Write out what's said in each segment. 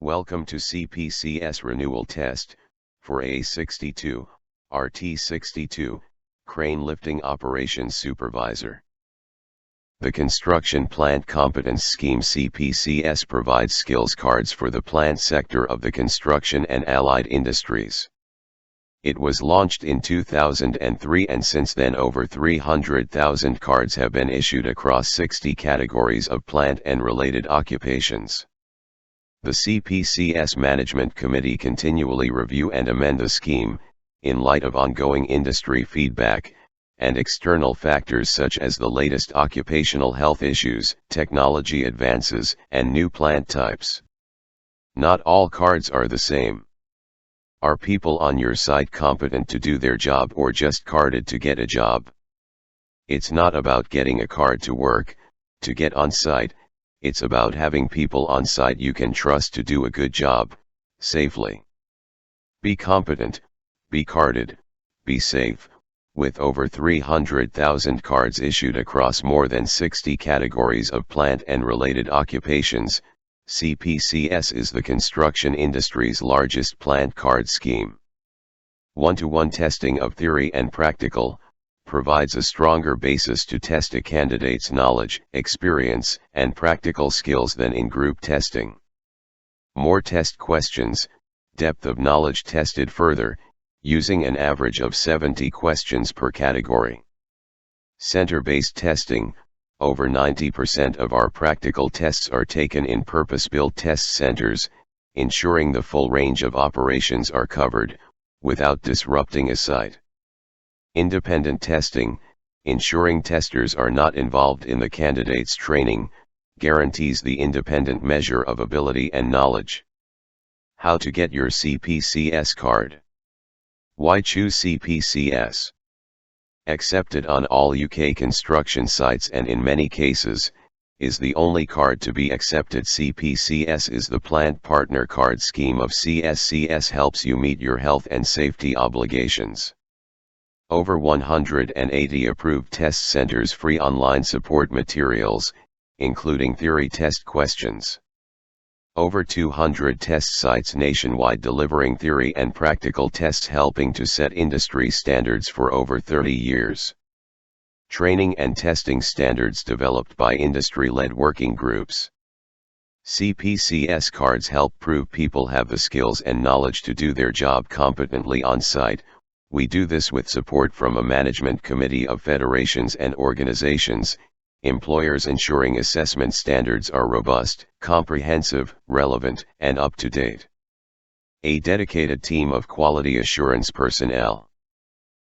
Welcome to CPCS Renewal Test, for A62, RT62, Crane Lifting Operations Supervisor. The Construction Plant Competence Scheme CPCS provides skills cards for the plant sector of the construction and allied industries. It was launched in 2003 and since then over 300,000 cards have been issued across 60 categories of plant and related occupations. The CPCS Management Committee continually review and amend the scheme, in light of ongoing industry feedback, and external factors such as the latest occupational health issues, technology advances, and new plant types. Not all cards are the same. Are people on your site competent to do their job or just carded to get a job? It's not about getting a card to work, to get on site. It's about having people on site you can trust to do a good job, safely. Be competent, be carded, be safe. With over 300,000 cards issued across more than 60 categories of plant and related occupations, CPCS is the construction industry's largest plant card scheme. One-to-one testing of theory and practical provides a stronger basis to test a candidate's knowledge, experience, and practical skills than in group testing. More test questions, depth of knowledge tested further, using an average of 70 questions per category. Center-based testing, over 90% of our practical tests are taken in purpose-built test centers, ensuring the full range of operations are covered, without disrupting a site. Independent testing, ensuring testers are not involved in the candidate's training, guarantees the independent measure of ability and knowledge. How to get your CPCS card? Why choose CPCS? Accepted on all UK construction sites and in many cases, is the only card to be accepted. CPCS is the plant partner card scheme of CSCS, helps you meet your health and safety obligations. Over 180 approved test centers, free online support materials, including theory test questions. Over 200 test sites nationwide delivering theory and practical tests, helping to set industry standards for over 30 years. Training and testing standards developed by industry-led working groups. CPCS cards help prove people have the skills and knowledge to do their job competently on site. We do this with support from a management committee of federations and organizations, employers, ensuring assessment standards are robust, comprehensive, relevant, and up to date. A dedicated team of quality assurance personnel.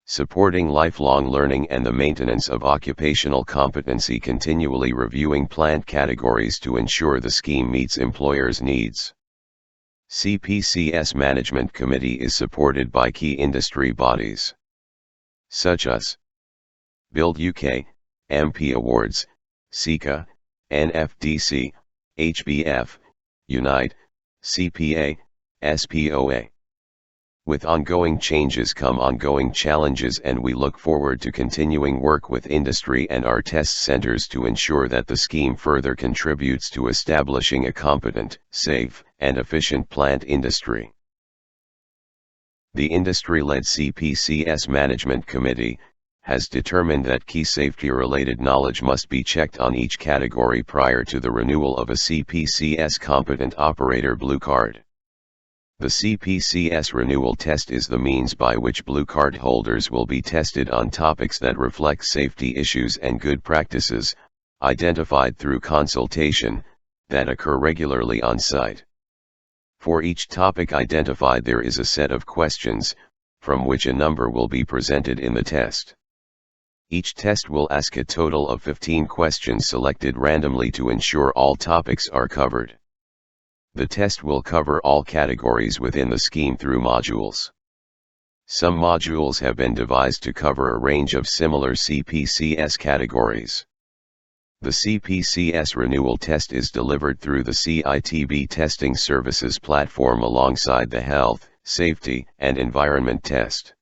Supporting lifelong learning and the maintenance of occupational competency, continually reviewing plant categories to ensure the scheme meets employers' needs. CPCS Management Committee is supported by key industry bodies, such as Build UK, MP Awards, SICA, NFDC, HBF, Unite, CPA, SPOA. With ongoing changes come ongoing challenges, and we look forward to continuing work with industry and our test centers to ensure that the scheme further contributes to establishing a competent, safe, and efficient plant industry. The industry-led CPCS Management Committee has determined that key safety-related knowledge must be checked on each category prior to the renewal of a CPCS Competent Operator Blue Card. The CPCS Renewal Test is the means by which Blue Card holders will be tested on topics that reflect safety issues and good practices, identified through consultation, that occur regularly on site. For each topic identified, there is a set of questions, from which a number will be presented in the test. Each test will ask a total of 15 questions selected randomly to ensure all topics are covered. The test will cover all categories within the scheme through modules. Some modules have been devised to cover a range of similar CPCS categories. The CPCS Renewal Test is delivered through the CITB Testing Services platform alongside the Health, Safety, and Environment Test.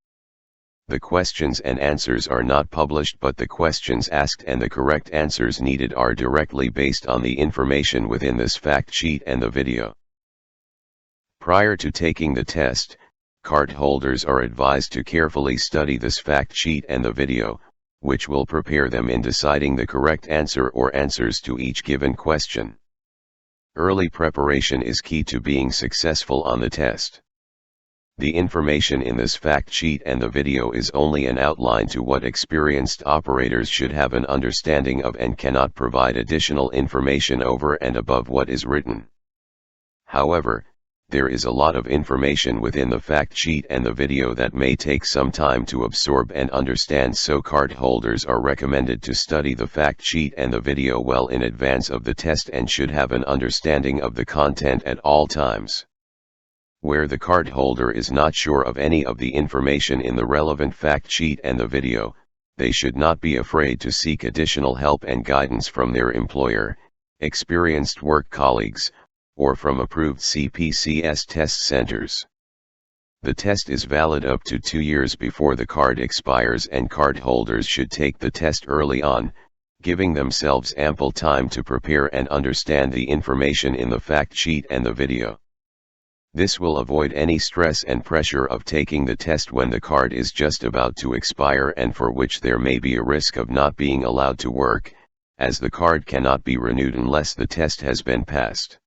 The questions and answers are not published, but the questions asked and the correct answers needed are directly based on the information within this fact sheet and the video. Prior to taking the test, cardholders are advised to carefully study this fact sheet and the video, which will prepare them in deciding the correct answer or answers to each given question. Early preparation is key to being successful on the test. The information in this fact sheet and the video is only an outline to what experienced operators should have an understanding of and cannot provide additional information over and above what is written. However, there is a lot of information within the fact sheet and the video that may take some time to absorb and understand, so cardholders are recommended to study the fact sheet and the video well in advance of the test and should have an understanding of the content at all times. Where the cardholder is not sure of any of the information in the relevant fact sheet and the video, they should not be afraid to seek additional help and guidance from their employer, experienced work colleagues, or from approved CPCS test centers. The test is valid up to 2 years before the card expires, and cardholders should take the test early on, giving themselves ample time to prepare and understand the information in the fact sheet and the video. This will avoid any stress and pressure of taking the test when the card is just about to expire and for which there may be a risk of not being allowed to work, as the card cannot be renewed unless the test has been passed.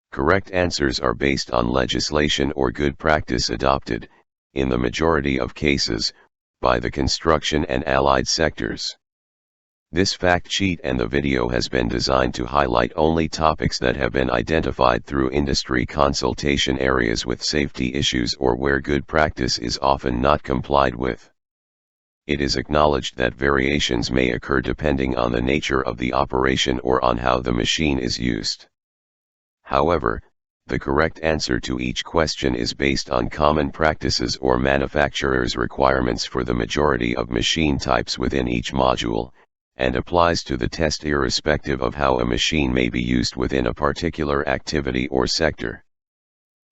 Correct answers are based on legislation or good practice adopted, in the majority of cases, by the construction and allied sectors. This fact sheet and the video has been designed to highlight only topics that have been identified through industry consultation, areas with safety issues or where good practice is often not complied with. It is acknowledged that variations may occur depending on the nature of the operation or on how the machine is used. However, the correct answer to each question is based on common practices or manufacturer's requirements for the majority of machine types within each module, and applies to the test irrespective of how a machine may be used within a particular activity or sector.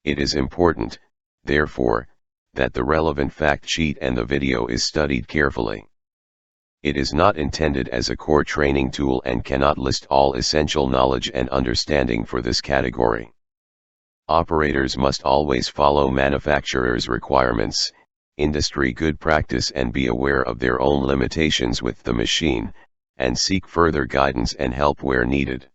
It is important, therefore, that the relevant fact sheet and the video is studied carefully. It is not intended as a core training tool and cannot list all essential knowledge and understanding for this category. Operators must always follow manufacturers' requirements, industry good practice, and be aware of their own limitations with the machine, and seek further guidance and help where needed.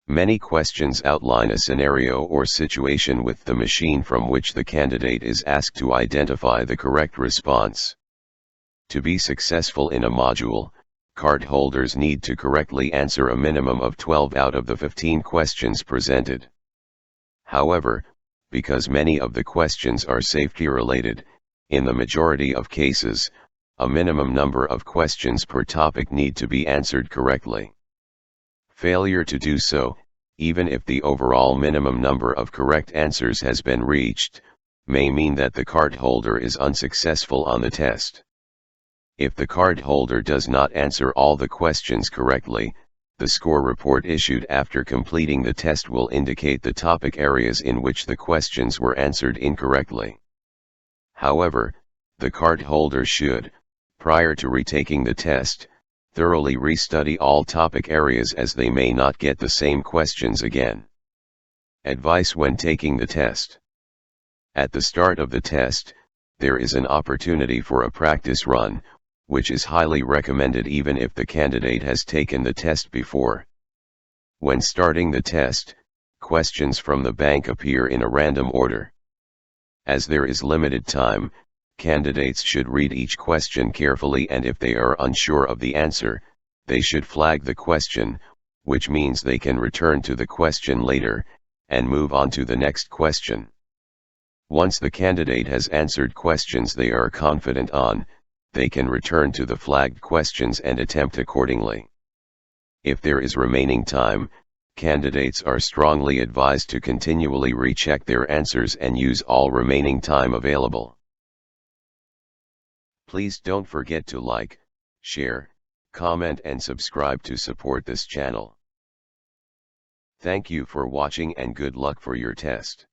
Many questions outline a scenario or situation with the machine from which the candidate is asked to identify the correct response. To be successful in a module, cardholders need to correctly answer a minimum of 12 out of the 15 questions presented. However, because many of the questions are safety related, in the majority of cases, a minimum number of questions per topic need to be answered correctly. Failure to do so, even if the overall minimum number of correct answers has been reached, may mean that the cardholder is unsuccessful on the test. If the cardholder does not answer all the questions correctly, the score report issued after completing the test will indicate the topic areas in which the questions were answered incorrectly. However, the cardholder should, prior to retaking the test, thoroughly restudy all topic areas, as they may not get the same questions again. Advice when taking the test. At the start of the test, there is an opportunity for a practice run, which is highly recommended even if the candidate has taken the test before. When starting the test, questions from the bank appear in a random order. As there is limited time, candidates should read each question carefully, and if they are unsure of the answer, they should flag the question, which means they can return to the question later, and move on to the next question. Once the candidate has answered questions they are confident on, they can return to the flagged questions and attempt accordingly. If there is remaining time, candidates are strongly advised to continually recheck their answers and use all remaining time available. Please don't forget to like, share, comment and subscribe to support this channel. Thank you for watching and good luck for your test.